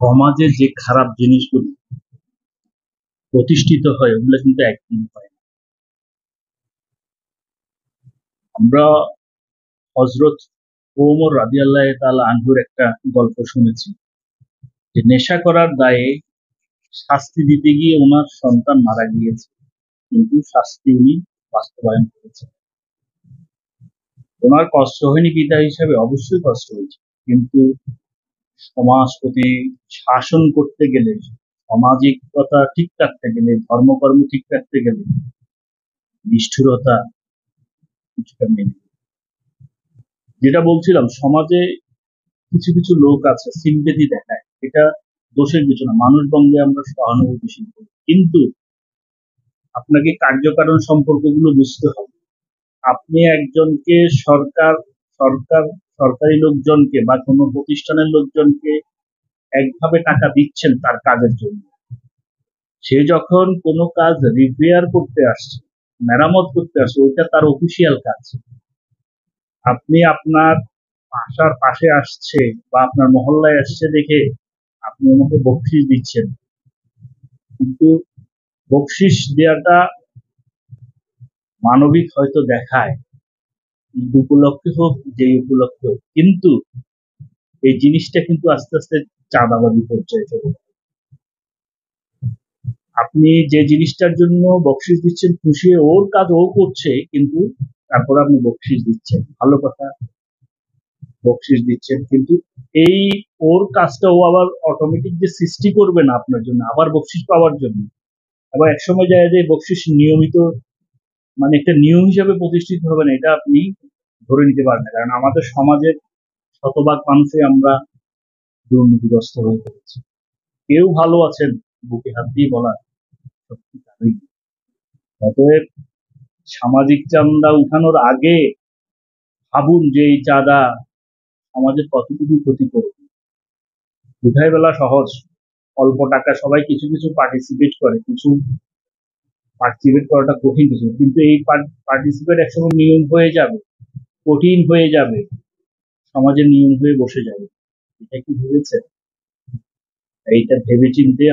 সমাজে যে খারাপ জিনিসগুলো প্রতিষ্ঠিত হয় ওগুলো কিন্তু একদিন হয় না। আমরা হযরত ওমর রাদিয়াল্লাহু তাআলা আনহুর একটা গল্প শুনেছি যে নেশা করার দায়ে শাস্তি দিতে গিয়ে ওনার সন্তান মারা গিয়েছে, কিন্তু শাস্তি উনি বাস্তবায়ন করেছেন। ওনার কষ্ট হয়নি পিতা হিসাবে, অবশ্যই কষ্ট হয়েছে, কিন্তু সমাজ প্রতি শাসন করতে গেলে, সামাজিকতা ঠিক রাখতে গেলে, ধর্মকর্ম ঠিক রাখতে গেলে নিষ্ঠুরতা কিছুটা মেনে। যেটা বলছিলাম, সমাজে কিছু কিছু লোক আছে সিম্পেথি দেখায়, এটা দোষের কিছু না, মানুষ বন্ধে আমরা সহানুভূতিশীল করি, কিন্তু আপনাকে কার্যকারণ সম্পর্কগুলো বুঝতে হবে। আপনি একজনকে সরকার সরকার সরকারি লোকজনকে বা কোনো প্রতিষ্ঠানের লোকজনকে একভাবে টাকা দিচ্ছেন তার কাজের জন্য, সে যখন কোনো কাজ রিপেয়ার করতে আসছে, মেরামত করতে আসছে, ওইটা তার অফিসিয়াল কাজ। আপনি আপনার বাসার পাশে আসছে বা আপনার মহল্লায় আসছে দেখে আপনি ওনাকে বকশিশ দিচ্ছেন, কিন্তু বকশিশ দেওয়াটা মানবিক হয়তো দেখায়, ঈদ উপলক্ষে হোক যে উপলক্ষে হোক, কিন্তু এই জিনিসটা কিন্তু আস্তে আস্তে চাঁদাবাজি পর্যায়ে চলে যায়। আপনি যে জিনিসটার জন্য বকশিশ দিচ্ছেন, খুশি হয়ে ওর কাজ ও করছে, কিন্তু তারপর আপনি বকশিশ দিচ্ছেন, ভালো কথা, বকশিশ দিচ্ছেন, কিন্তু এই ওর কাজটা ও আবার অটোমেটিক যে সৃষ্টি করবে না আপনার জন্য আবার বকশিশ পাওয়ার জন্য, আবার একসময় যায় যে বকশিশ নিয়মিত, মানে একটা নিয়ম হিসাবে প্রতিষ্ঠিত হবে না, এটা আপনি ধরে নিতে পারেন না, কারণ আমাদের সমাজের শতভাগ মানুষই আমরা দুর্নীতিগ্রস্ত হয়ে পড়েছি। কেউ ভালো আছেন বুকে হাত দিয়ে বলা সত্যি তাই। অতএব সামাজিক চাঁদা উঠানোর আগে ভাবুন যে এই চাঁদা আমাদের কতটুকু ক্ষতি করবে। উঠাই বেলা সহজ, অল্প টাকা সবাই কিছু কিছু পার্টিসিপেট করে, কিছু পার্টিসিপেট করাটা কঠিন কিছু, কিন্তু এই পার্টিসিপেট একসময় নিয়ম হয়ে যাবে, কঠিন হয়ে যাবে, সমাজের নিয়ম হয়ে বসে যাবে। এটা কি ভেবেছে? এইটা ভেবে চিন্তে